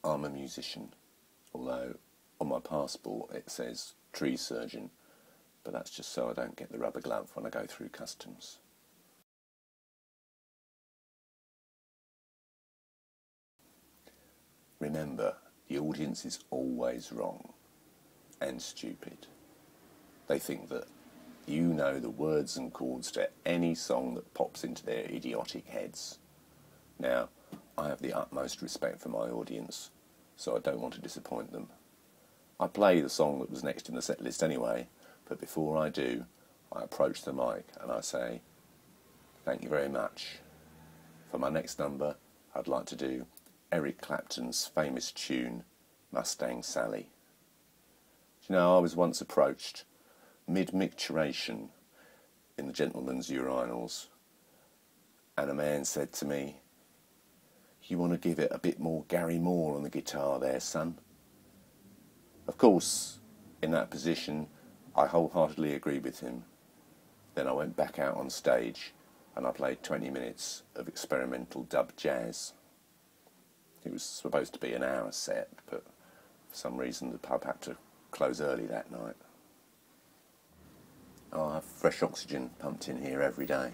I'm a musician, although on my passport it says tree surgeon, but that's just so I don't get the rubber glove when I go through customs. Remember, the audience is always wrong and stupid. They think that you know the words and chords to any song that pops into their idiotic heads. Now, I have the utmost respect for my audience, so I don't want to disappoint them. I play the song that was next in the set list anyway, but before I do, I approach the mic and I say, "Thank you very much. For my next number, I'd like to do Eric Clapton's famous tune, Mustang Sally." You know, I was once approached mid-micturation in the gentlemen's urinals, and a man said to me, "You want to give it a bit more Gary Moore on the guitar there, son?" Of course, in that position, I wholeheartedly agreed with him. Then I went back out on stage and I played 20 minutes of experimental dub jazz. It was supposed to be an hour set, but for some reason the pub had to close early that night. I have fresh oxygen pumped in here every day.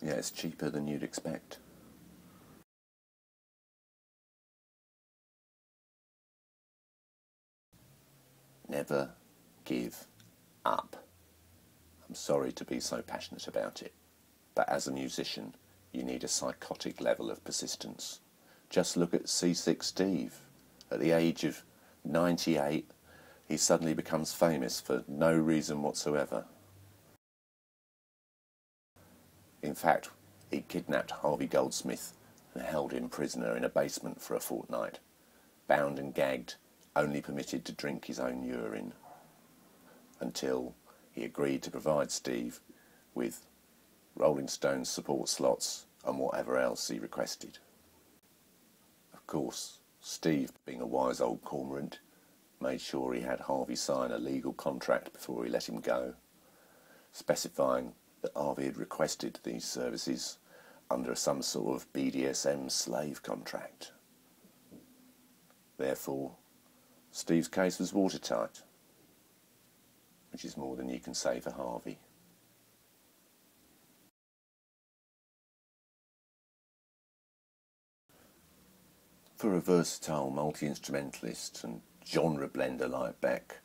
Yeah, it's cheaper than you'd expect. Never give up. I'm sorry to be so passionate about it, but as a musician, you need a psychotic level of persistence. Just look at C6 Steve. At the age of 98, he suddenly becomes famous for no reason whatsoever. In fact, he kidnapped Harvey Goldsmith and held him prisoner in a basement for a fortnight, bound and gagged, only permitted to drink his own urine, until he agreed to provide Steve with Rolling Stones support slots and whatever else he requested. Of course, Steve, being a wise old cormorant, made sure he had Harvey sign a legal contract before he let him go, specifying that Harvey had requested these services under some sort of BDSM slave contract. Therefore, Steve's case was watertight, which is more than you can say for Harvey. For a versatile multi-instrumentalist and genre blender like Beck,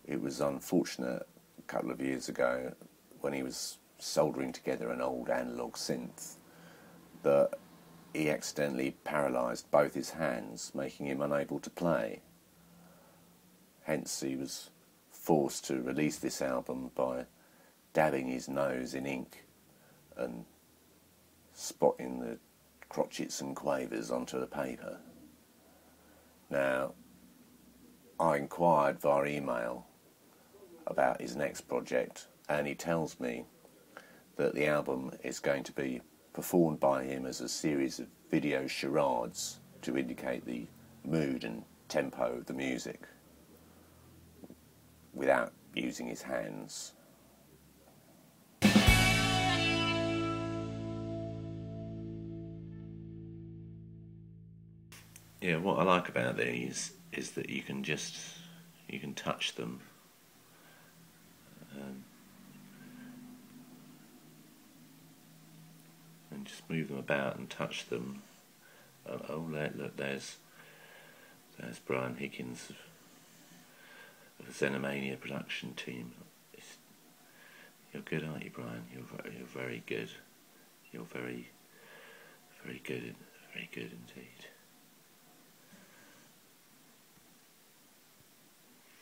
it was unfortunate a couple of years ago when he was soldering together an old analogue synth that he accidentally paralysed both his hands, making him unable to play. Hence he was forced to release this album by dabbing his nose in ink and spotting the crotchets and quavers onto the paper. Now, I inquired via email about his next project, and he tells me that the album is going to be performed by him as a series of video charades to indicate the mood and tempo of the music, without using his hands. Yeah, what I like about these is that you can touch them. And just move them about and touch them. Oh, look, there's Brian Higgins of the Xenomania production team. You're good, aren't you, Brian? You're very good. You're very good indeed.